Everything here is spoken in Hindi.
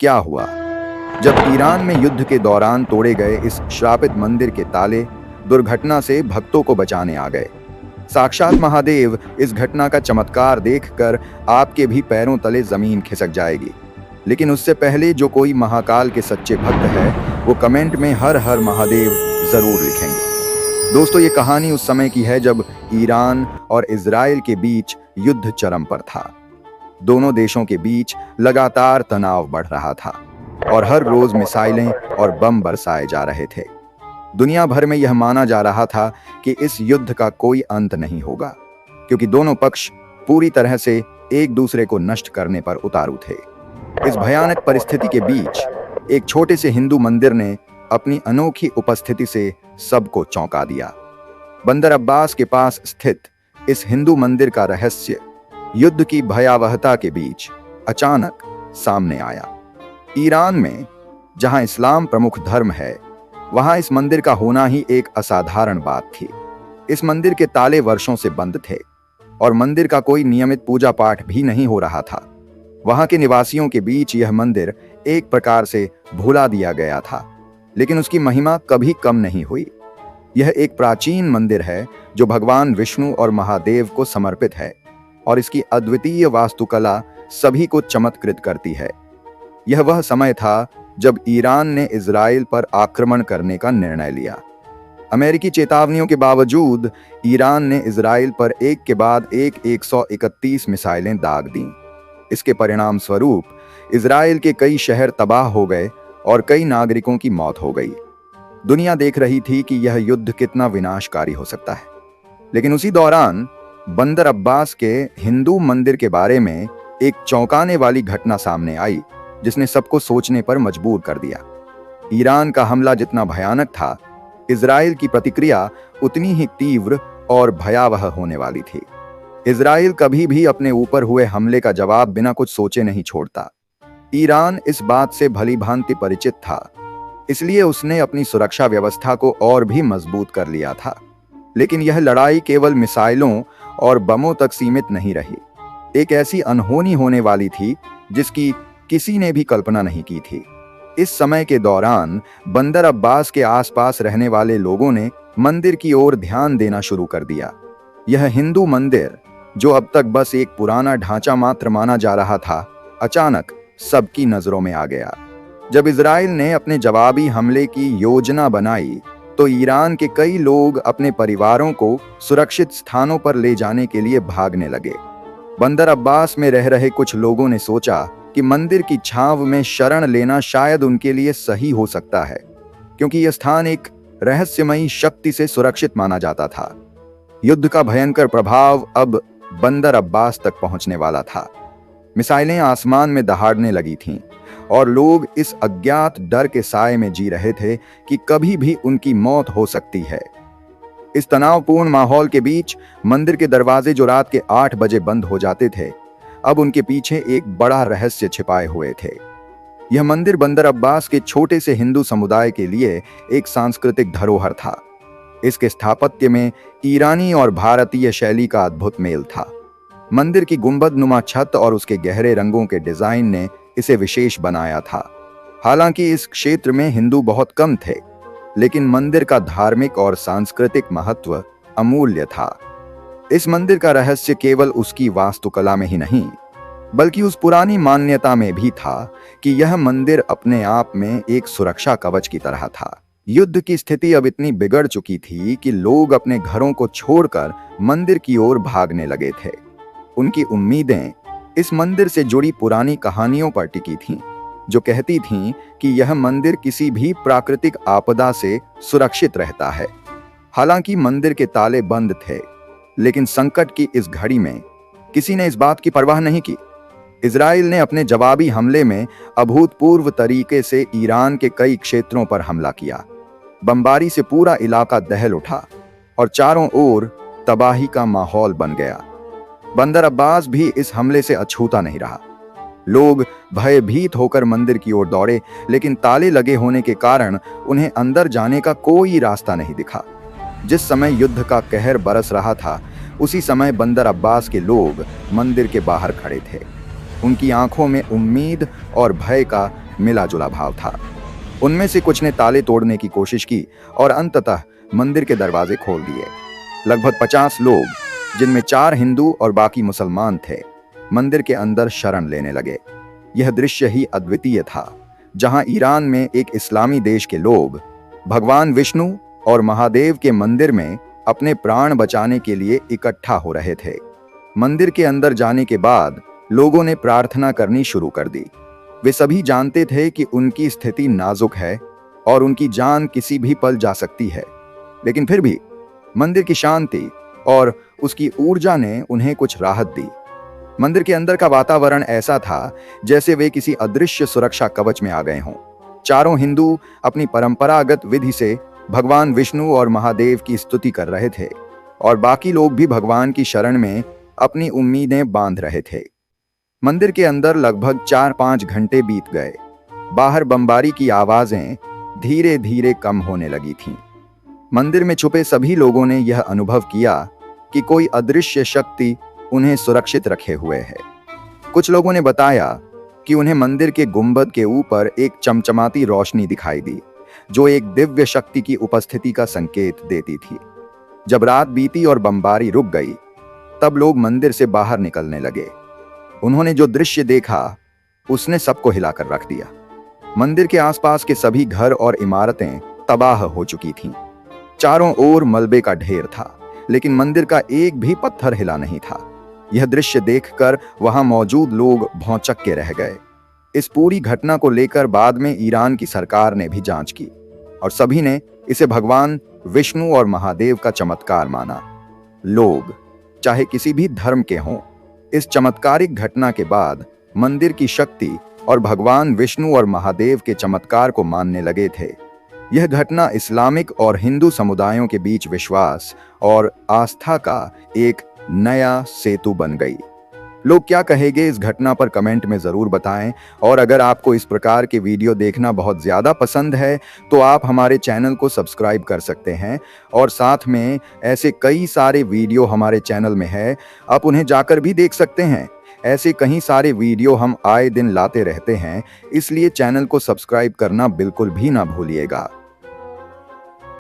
क्या हुआ। जब ईरान में युद्ध के दौरान तोड़े गए इस श्रापित मंदिर के ताले दुर्घटना से भक्तों को बचाने आ गए। साक्षात महादेव, इस घटना का चमत्कार देखकर आपके भी पैरों तले जमीन खिसक जाएगी। लेकिन उससे पहले जो कोई महाकाल के सच्चे भक्त है वो कमेंट में हर हर महादेव जरूर लिखेंगे। दोस्तों, ये कहानी उस समय की है जब ईरान और इजराइल के बीच युद्ध चरम पर था। दोनों देशों के बीच लगातार तनाव बढ़ रहा था और हर रोज मिसाइलें और बम बरसाए जा रहे थे। दुनिया भर में यह माना जा रहा था कि इस युद्ध का कोई अंत नहीं होगा, क्योंकि दोनों पक्ष पूरी तरह से एक दूसरे को नष्ट करने पर उतारू थे। इस भयानक परिस्थिति के बीच एक छोटे से हिंदू मंदिर ने अपनी अनोखी उपस्थिति से सबको चौंका दिया। बंदर अब्बास के पास स्थित इस हिंदू मंदिर का रहस्य युद्ध की भयावहता के बीच अचानक सामने आया। ईरान में, जहां इस्लाम प्रमुख धर्म है, वहां इस मंदिर का होना ही एक असाधारण बात थी। इस मंदिर के ताले वर्षों से बंद थे और मंदिर का कोई नियमित पूजा पाठ भी नहीं हो रहा था। वहां के निवासियों के बीच यह मंदिर एक प्रकार से भुला दिया गया था, लेकिन उसकी महिमा कभी कम नहीं हुई। यह एक प्राचीन मंदिर है जो भगवान विष्णु और महादेव को समर्पित है और इसकी अद्वितीय वास्तुकला सभी को चमत्कृत करती है। यह वह समय था जब ईरान ने इजराइल पर आक्रमण करने का निर्णय लिया। अमेरिकी चेतावनियों के बावजूद ईरान ने इजराइल पर एक के बाद एक 131 मिसाइलें दाग दीं। इसके परिणाम स्वरूप इजराइल के कई शहर तबाह हो गए और कई नागरिकों की मौत हो गई। दुनिया देख रही थी कि यह युद्ध कितना विनाशकारी हो सकता है। लेकिन उसी दौरान बंदर अब्बास के हिंदू मंदिर के बारे में एक चौंकाने वाली घटना सामने आई, जिसने सबको सोचने पर मजबूर कर दिया। ईरान का हमला जितना भयानक था, इजराइल की प्रतिक्रिया उतनी ही तीव्र और भयावह होने वाली थी। इजराइल कभी भी अपने ऊपर हुए हमले का जवाब बिना कुछ सोचे नहीं छोड़ता। ईरान इस बात से भली भांति परिचित था, इसलिए उसने अपनी सुरक्षा व्यवस्था को और भी मजबूत कर लिया था। लेकिन यह लड़ाई केवल मिसाइलों और बमों तक सीमित नहीं रही। एक ऐसी अनहोनी होने वाली थी जिसकी किसी ने भी कल्पना नहीं की थी। इस समय के दौरान बंदर अब्बास के आसपास रहने वाले लोगों ने मंदिर की ओर ध्यान देना शुरू कर दिया। यह हिंदू मंदिर, जो अब तक बस एक पुराना ढांचा मात्र माना जा रहा था, अचानक सबकी नजरों में आ गया। जब इजराइल ने अपने जवाबी हमले की योजना बनाई तो ईरान के कई लोग अपने परिवारों को सुरक्षित स्थानों पर ले जाने के लिए भागने लगे। बंदर अब्बास में रह रहे कुछ लोगों ने सोचा कि मंदिर की छांव में शरण लेना शायद उनके लिए सही हो सकता है, क्योंकि यह स्थान एक रहस्यमयी शक्ति से सुरक्षित माना जाता था। युद्ध का भयंकर प्रभाव अब बंदर अब्बास तक पहुंचने वाला था। मिसाइलें आसमान में दहाड़ने लगी थीं और लोग इस अज्ञात डर के साए में जी रहे थे कि कभी भी उनकी मौत हो सकती है। इस तनावपूर्ण माहौल के बीच मंदिर के दरवाजे, जो रात के 8 बजे बंद हो जाते थे, अब उनके पीछे एक बड़ा रहस्य छिपाए हुए थे। यह मंदिर बंदर अब्बास के छोटे से हिंदू समुदाय के लिए एक सांस्कृतिक धरोहर था। इसके स्थापत्य में ईरानी और भारतीय शैली का अद्भुत मेल था। मंदिर की गुंबदनुमा छत और उसके गहरे रंगों के डिजाइन ने इसे विशेष बनाया था। हालांकि इस क्षेत्र में हिंदू बहुत कम थे, लेकिन मंदिर का धार्मिक और सांस्कृतिक महत्व अमूल्य था। इस मंदिर का रहस्य केवल उसकी वास्तुकला में ही नहीं, बल्कि उस पुरानी मान्यता में भी था कि यह मंदिर अपने आप में एक सुरक्षा कवच की तरह था। युद्ध की स्थिति अब इतनी बिगड़ चुकी थी कि लोग अपने घरों को छोड़कर मंदिर की ओर भागने लगे थे। उनकी उम्मीदें इस मंदिर से जुड़ी पुरानी कहानियों पर टिकी थीं, जो कहती थीं कि यह मंदिर किसी भी प्राकृतिक आपदा से सुरक्षित रहता है। हालांकि मंदिर के ताले बंद थे, लेकिन संकट की इस घड़ी में किसी ने इस बात की परवाह नहीं की। इजराइल ने अपने जवाबी हमले में अभूतपूर्व तरीके से ईरान के कई क्षेत्रों पर हमला किया। बमबारी से पूरा इलाका दहल उठा और चारों ओर तबाही का माहौल बन गया। बंदर अब्बास भी इस हमले से अछूता नहीं रहा। लोग भयभीत होकर मंदिर की ओर दौड़े, लेकिन ताले लगे होने के कारण उन्हें अंदर जाने का कोई रास्ता नहीं दिखा। जिस समय युद्ध का कहर बरस रहा था, उसी समय बंदर अब्बास के लोग मंदिर के बाहर खड़े थे। उनकी आंखों में उम्मीद और भय का मिला जुला भाव था। उनमें से कुछ ने ताले तोड़ने की कोशिश की और अंततः मंदिर के दरवाजे खोल दिए। लगभग 50 लोग, जिनमें 4 हिंदू और बाकी मुसलमान थे, मंदिर के अंदर शरण लेने लगे। यह दृश्य ही अद्वितीय था, जहां ईरान में एक इस्लामी देश के लोग भगवान विष्णु और महादेव के मंदिर में अपने प्राण बचाने के लिए इकट्ठा हो रहे थे। मंदिर के अंदर जाने के बाद लोगों ने प्रार्थना करनी शुरू कर दी। वे सभी जानते थे कि उनकी स्थिति नाजुक है और उनकी जान किसी भी पल जा सकती है, लेकिन फिर भी मंदिर की शांति और उसकी ऊर्जा ने उन्हें कुछ राहत दी। मंदिर के अंदर का वातावरण ऐसा था जैसे वे किसी अदृश्य सुरक्षा कवच में आ गए हों। चारों हिंदू अपनी परंपरागत विधि से भगवान विष्णु और महादेव की स्तुति कर रहे थे और बाकी लोग भी भगवान की शरण में अपनी उम्मीदें बांध रहे थे। मंदिर के अंदर लगभग 4-5 घंटे बीत गए। बाहर बमबारी की आवाजें धीरे धीरे कम होने लगी थीं। मंदिर में छुपे सभी लोगों ने यह अनुभव किया कि कोई अदृश्य शक्ति उन्हें सुरक्षित रखे हुए है। कुछ लोगों ने बताया कि उन्हें मंदिर के गुंबद के ऊपर एक चमचमाती रोशनी दिखाई दी, जो एक दिव्य शक्ति की उपस्थिति का संकेत देती थी। जब रात बीती और बमबारी रुक गई, तब लोग मंदिर से बाहर निकलने लगे। उन्होंने जो दृश्य देखा, उसने सबको हिलाकर रख दिया। मंदिर के आसपास के सभी घर और इमारतें तबाह हो चुकी थीं। चारों ओर मलबे का ढेर था, लेकिन मंदिर का एक भी पत्थर हिला नहीं था। यह दृश्य देखकर वहां मौजूद लोग भौंचक के रह गए। इस पूरी घटना को लेकर बाद में ईरान की सरकार ने भी जांच की और सभी ने इसे भगवान विष्णु और महादेव का चमत्कार माना। लोग चाहे किसी भी धर्म के हों, इस चमत्कारिक घटना के बाद मंदिर की शक्ति और भगवान विष्णु और महादेव के चमत्कार को मानने लगे थे। यह घटना इस्लामिक और हिंदू समुदायों के बीच विश्वास और आस्था का एक नया सेतु बन गई। लोग क्या कहेंगे इस घटना पर कमेंट में ज़रूर बताएं, और अगर आपको इस प्रकार के वीडियो देखना बहुत ज़्यादा पसंद है तो आप हमारे चैनल को सब्सक्राइब कर सकते हैं, और साथ में ऐसे कई सारे वीडियो हमारे चैनल में है, आप उन्हें जाकर भी देख सकते हैं। ऐसे कई सारे वीडियो हम आए दिन लाते रहते हैं, इसलिए चैनल को सब्सक्राइब करना बिल्कुल भी ना भूलिएगा।